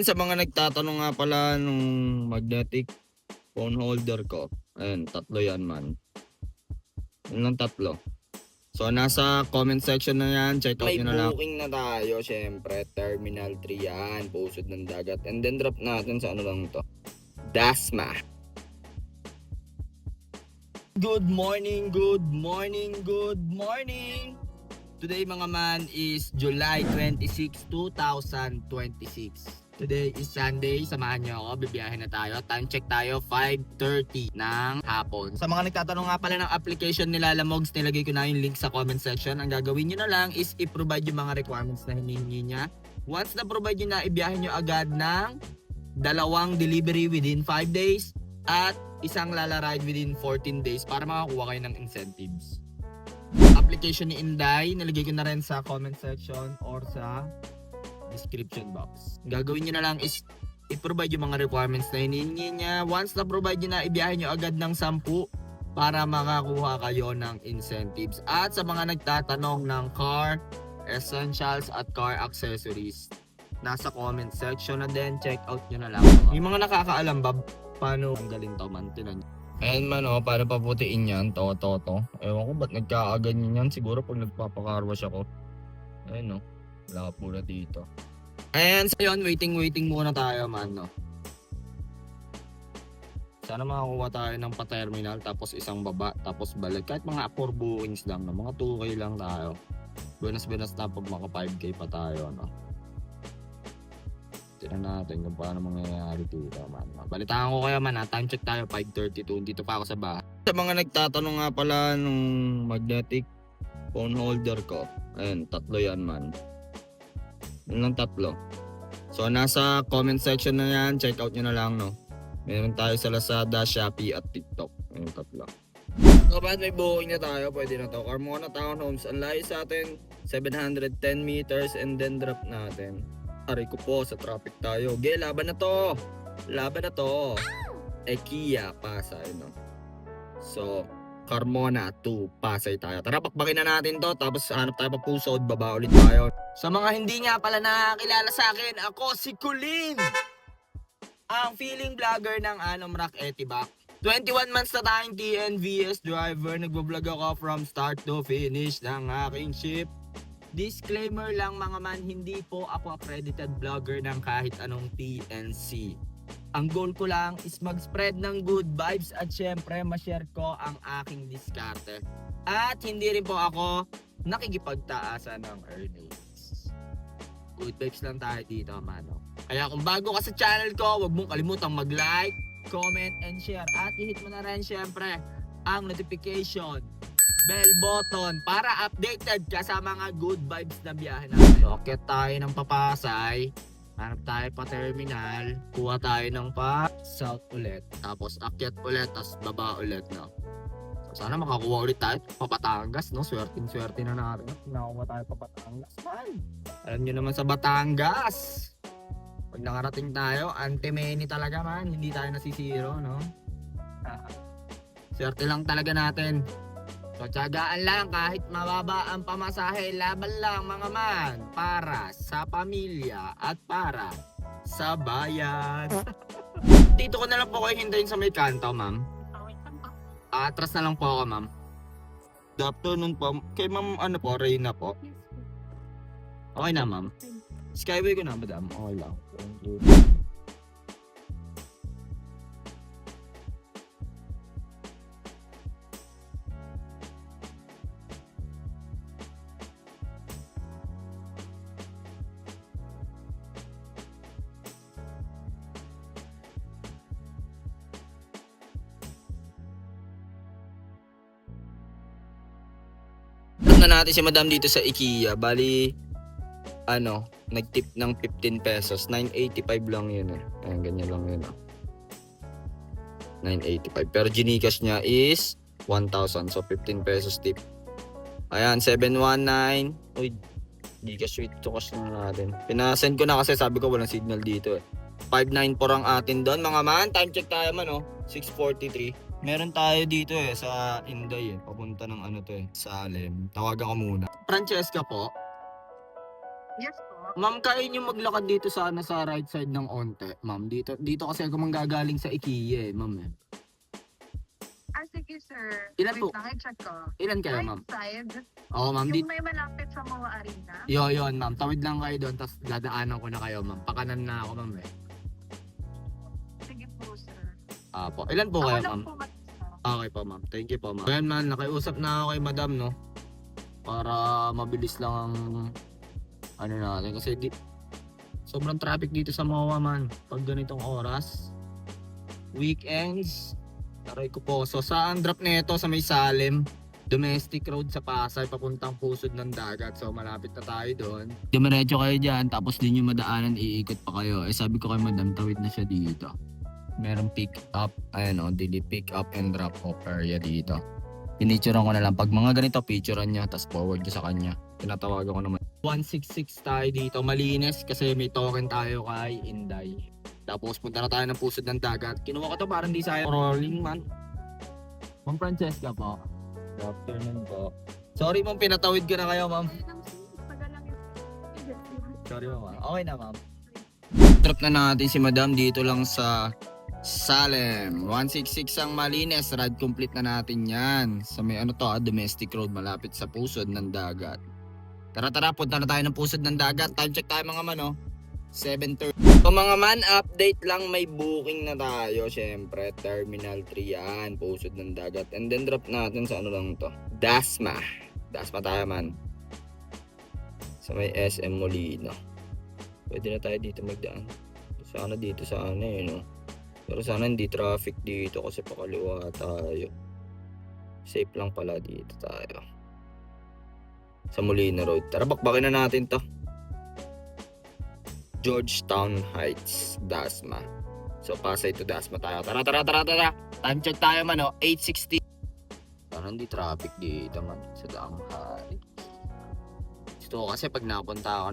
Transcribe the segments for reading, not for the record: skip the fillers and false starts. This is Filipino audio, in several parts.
Sa mga nagtatanong nga pala nung magnetic phone holder ko, ayun, tatlo yan man. Yun lang tatlo. So, nasa comment section na yan. Check out nyo na lang. May booking na tayo, syempre. Terminal 3 yan. Pusod ng dagat. And then drop natin sa ano lang to. Dasma. Good morning, good morning, good morning. Today mga man is July 26, 2026. Today is Sunday, samahan nyo ako, bibiyahin na tayo. Time check tayo, 5:30 ng hapon. Sa mga nagtatanong nga pala ng application nila Lamogs, nilagay ko na yung link sa comment section. Ang gagawin nyo na lang is i-provide yung mga requirements na hinihingi niya. Once na provide nyo na, ibiyahin nyo agad ng 2 delivery within 5 days at isang Lala ride within 14 days para makakuha kayo ng incentives. Application ni Inday, nalagay ko na rin sa comment section or sa description box. Gagawin nyo na lang is i-provide yung mga requirements na hinihingi niya. Once na provide nyo na, ibiyahin nyo agad ng 10 para makakuha kayo ng incentives. At sa mga nagtatanong ng car essentials at car accessories, nasa comment section na din, check out nyo na lang. Yung mga nakakaalam ba paano tanggalin to man, tinan nyo. Ayan man paano paputiin yan, to. Ewan ko ba't nagkakaganyan yan, siguro pag nagpapakarwash ako. Ayan wala po na dito. Ayan, so yun, waiting muna tayo man, Sana makakuha tayo ng pa-terminal, tapos isang baba, tapos balik. Kahit mga 4 bookings lang, mga 2K lang tayo. Buenas na pag maka 5K pa tayo, Tignan natin kung paano mangyayari dito, man. Balitaan ko kaya man, time check tayo, 5:32, dito pa ako sa bahay. Sa mga nagtatanong nga pala nung magnetic phone holder ko, ayun, tatlo yan, man. Yun lang tatlo. So, nasa comment section na yan. Check out nyo na lang, Meron tayo sa Lazada, Shopee, at TikTok. Ayun, tatlo. So, bakit may booking na tayo? Pwede na to. Carmona Townhomes. Ang layo sa atin, 710 meters and then drop natin. Aray ko po, sa traffic tayo. Laban na to. Kia, Pasay, So, Carmona to Pasay tayo. Tara, pakbakin na natin to. Tapos hanap tayo pa Pusod, baba ulit tayo. Sa mga hindi nga pala nakakilala sa akin, ako si Kulin, ang feeling vlogger ng Anom Rock Etibac. 21 months na tayong TNVS driver. Nagbablog ako from start to finish ng aking ship. Disclaimer lang mga man, hindi po ako accredited vlogger ng kahit anong TNC. Ang goal ko lang is mag-spread ng good vibes at syempre ma-share ko ang aking diskarte. At hindi rin po ako nakikipagtaasan ng earnings. Good vibes lang tayo dito, mano. Kaya kung bago ka sa channel ko, huwag mong kalimutang mag-like, comment, and share. At i-hit mo na rin syempre ang notification bell button para updated ka sa mga good vibes na biyahe natin. So, akyat tayo ng Papasay. Hanap tayo pa terminal, kuha tayo ng pa south ulit, tapos akyat ulit, tapos baba ulit, So, sana makakuha ulit tayo pa Batangas, Swerte na natin. Nakakuha tayo pa Batangas, man. Alam nyo naman sa Batangas, pag nakarating tayo, anti-many talaga, man. Hindi tayo nasisiro, Swerte lang talaga natin. So, tiyagaan lang kahit mababa ang pamasahe, laban lang mga man, para sa pamilya at para sa bayan. Dito ko na lang po kayo hintayin sa may kanto, ma'am. Atras na lang po ako, ma'am. Good afternoon po. Kay ma'am, Reyna po. Okay na, ma'am. Skyway ko na, madam. Okay lang. Thank you. Na natin si madam dito sa IKEA. Bali, nag-tip ng 15 pesos. 985 lang yun Ayan, ganyan lang yun 985. Pero Gcash niya is 1,000. So, 15 pesos tip. Ayan, 719. Uy, Gcash with to cash na natin. Pinasend ko na kasi sabi ko walang signal dito 594 ang atin doon. Mga man, time check tayo man 6:43. Meron tayo dito sa Inday papunta ng Salem. Tawagan ko muna. Francesca po? Yes po. Ma'am, kaya niyo maglakad dito sa right side ng onte, ma'am. Dito kasi ako manggagaling sa IKEA, ma'am. Sige sir. Ilan Wait po? lang, i-check ko. Ilan kayo, Right ma'am? side? Oo, ma'am. Yung may malapit sa MOA Arena? Yun, ma'am. Tawid lang kayo doon, tapos dadaanan ko na kayo, ma'am. Pakanan na ako, ma'am. Sige po sir. Po. Ilan po kayo, Ako lang ma'am? po mag-isa. Okay po, ma'am. Thank you po, ma'am. Ayan, man. Nakiusap na ako kay madam, no? Para mabilis lang ang natin. Kasi sobrang traffic dito sa MOA, man. Pag ganitong oras. Weekends. Taray ko po. So, saan drop nito sa may Salem? Domestic road sa Pasay, papuntang Pusod ng Dagat. So, malapit na tayo doon. Dumiretso kayo dyan, tapos din yung madaanan, iikot pa kayo. Sabi ko kay madam, tawid na siya dito. Merong pick up, daily pick up and drop off area dito. Pinicturean ko na lang. Pag mga ganito, picturean niya, tapos forward ko sa kanya. Tinatawagan ko naman. 166 tayo dito, malinis kasi may token tayo kay Inday. Tapos punta na tayo ng Pusod ng Dagat. Kinuha ko to parang di sayang rolling, man. Ma'am Francesca po. Good afternoon po. Sorry, ma'am, pinatawid ko na kayo, ma'am. Sorry, ma'am. Okay na, ma'am. Trip na natin si madam dito lang sa Salem. 166 ang malinis. Ride complete na natin yan. Sa may domestic road malapit sa Pusod ng Dagat. Tara, punta na tayo ng Pusod ng Dagat. Time check tayo mga man, 7:30. So mga man, update lang, may booking na tayo. Syempre, Terminal 3 yan, Pusod ng Dagat. And then drop natin sa lang to, Dasma tayo, man. Sa may SM Molino. Pwede na tayo dito magdaan. Sana dito no. Pero sana hindi traffic dito kasi pakaliwa tayo. Safe lang pala dito tayo. Sa Molino Road. Tara, bakbakin na natin to. Georgetown Heights, Dasma. So, Pasay to Dasma tayo. Tara. Time check tayo, man, 8:60. Parang hindi traffic dito, man. Sa Daang Heights. Gusto ko kasi pag napunta ako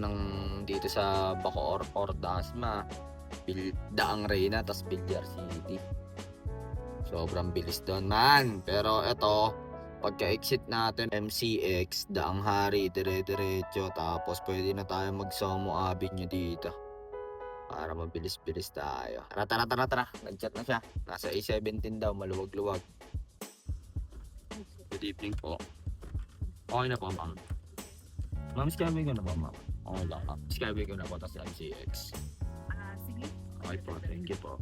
dito sa Bacoor or Dasma, Daang Reyna, tas Bilyar City. Sobrang bilis doon, man. Pero eto, pagka-exit natin, MCX, Daang Hari, dire-diretso. Tapos pwede na tayo mag-Somo Avenue dito. Para mabilis-bilis tayo. Tara. Nag-chat na siya. Nasa A17 daw, maluwag-luwag. Good evening po. Okay na po, ma'am. Ma'am, skyway ko na po, ma'am. Okay lang, ma'am. Skyway ko na po, tas MCX. Sige. Okay po, thank you po.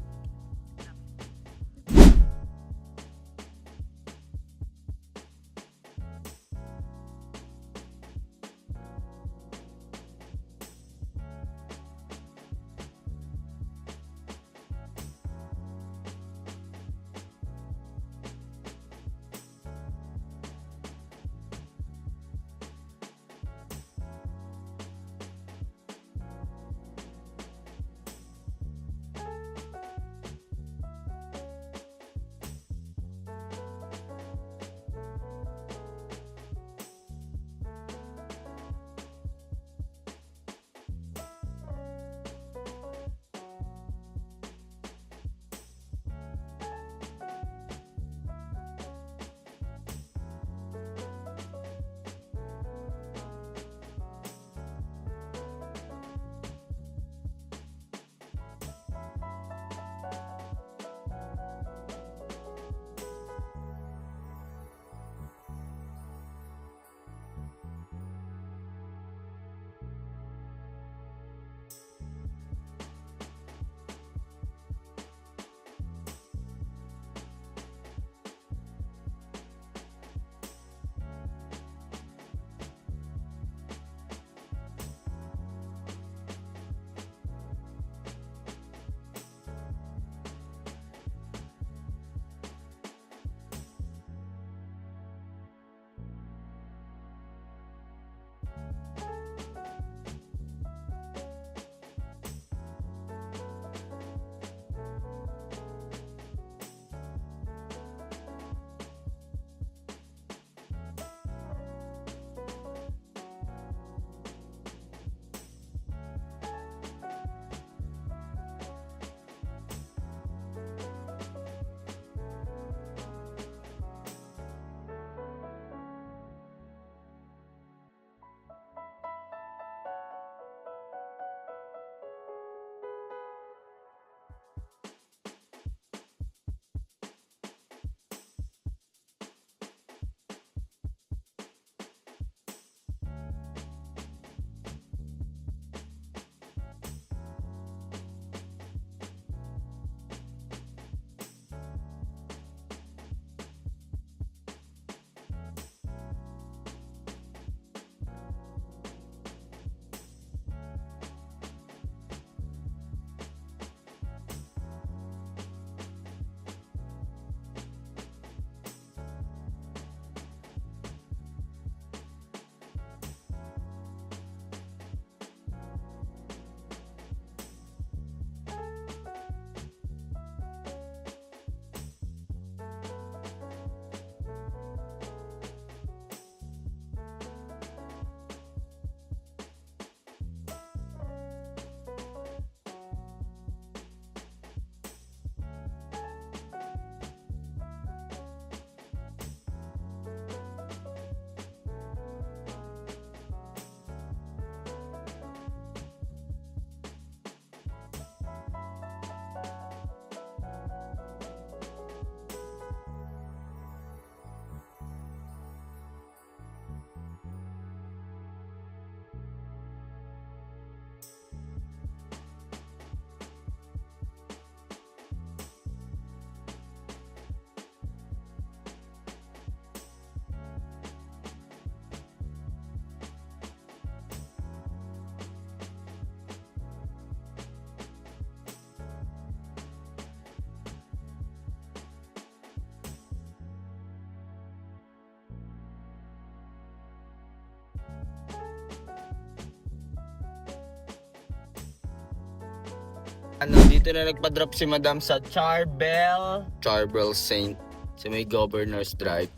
dito na nagpa-drop si Madam sa Charbel Saint sa may Governor's Drive.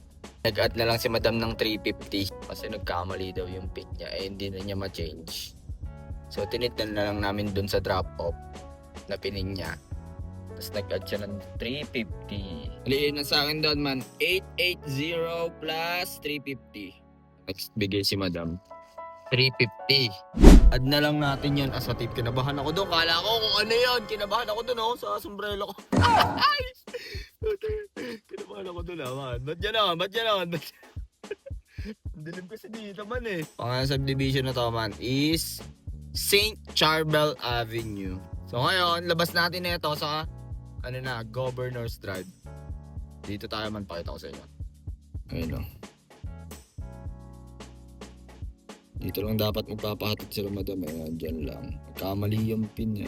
Nag-add na lang si Madam ng 350 kasi nagkamali daw yung pick niya hindi na niya ma-change. So tinitnan na lang namin dun sa drop-off na pining niya. Tapos nag-add siya ng 350. Aliin na sa akin doon man, 880 plus 350. Next bigay si Madam. 350. Add na lang natin yan as a tip. Kinabahan ako doon. Kala ko kung ano yun. Kinabahan ako doon sa sombrero ko. Ay! Kinabahan ako doon man. Ba't yan naman? Dilim kasi dito man Pangalan subdivision na to man is St. Charbel Avenue. So ngayon, labas natin na ito sa Governor's Drive. Dito tayo man, pakita ko sa inyo. Ayun Dito lang dapat magpapahatid sila Madam. Ayan, dyan lang. Kamali yung pin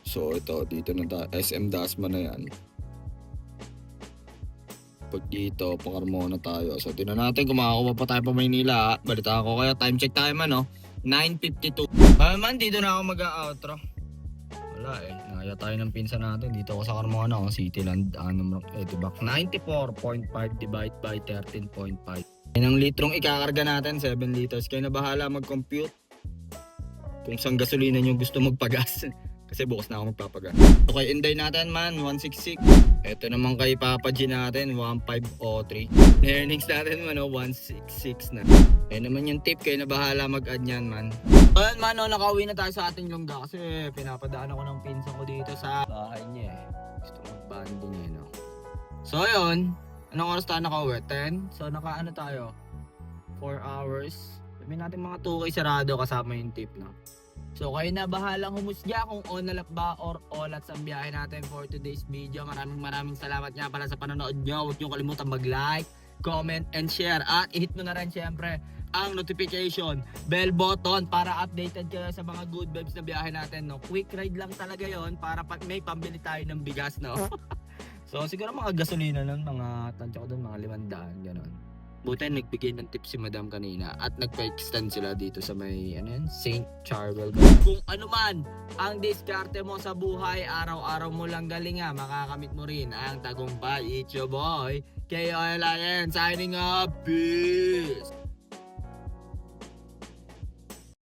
So ito, dito na tayo. SM Dasma na yan. Pag dito, Carmona tayo. So tinan natin kung makakuha pa tayo pa Maynila. Balitaan ko kaya, time check tayo man 9:52. Man, dito na ako mag-outro. Wala Naya tayo ng pinsan natin. Dito ako sa Carmona, Cityland. Diba? 94.5 divide by 13.5. Yan ang litrong ikakarga natin, 7 liters. Kaya na bahala mag-compute kung saan gasolina nyo gusto magpagas. Kasi bukas na ako magpapagas. Okay, Inday natin man, 166. Ito naman kay Papa G natin, 1503. Earnings natin man, 166 na. Ayan naman yung tip, kayo na bahala mag-add yan man. Ayan man, nakauwi na tayo sa ating lungga kasi pinapadaan ako ng pinsan ko dito sa bahay niya Gusto mag-banding So ayun, anong oras tayo nakauwi? 10? So naka tayo? 4 hours. Sabihin natin mga 2K sarado kasama yung tip So kayo na bahalang humusga kung onalap ba or olats ang biyahe natin for today's video. Maraming salamat nga pala sa panonood nyo. Huwag nyo kalimutan mag-like, comment, and share. At i-hit mo na rin syempre ang notification bell button para updated kayo sa mga good vibes na biyahe natin. Quick ride lang talaga yon para pag may pambili tayo ng bigas. So siguro mga gasolina nun, mga tansya ko doon, mga 500, gano'n. Buti nagbigay ng tip si Madam kanina at nagpa-extend sila dito sa may St. Charbel. Kung ano man ang diskarte mo sa buhay, araw-araw mo lang galing makakamit mo rin ang tagumpay. It's your boy, KO Alliance, signing up. Peace!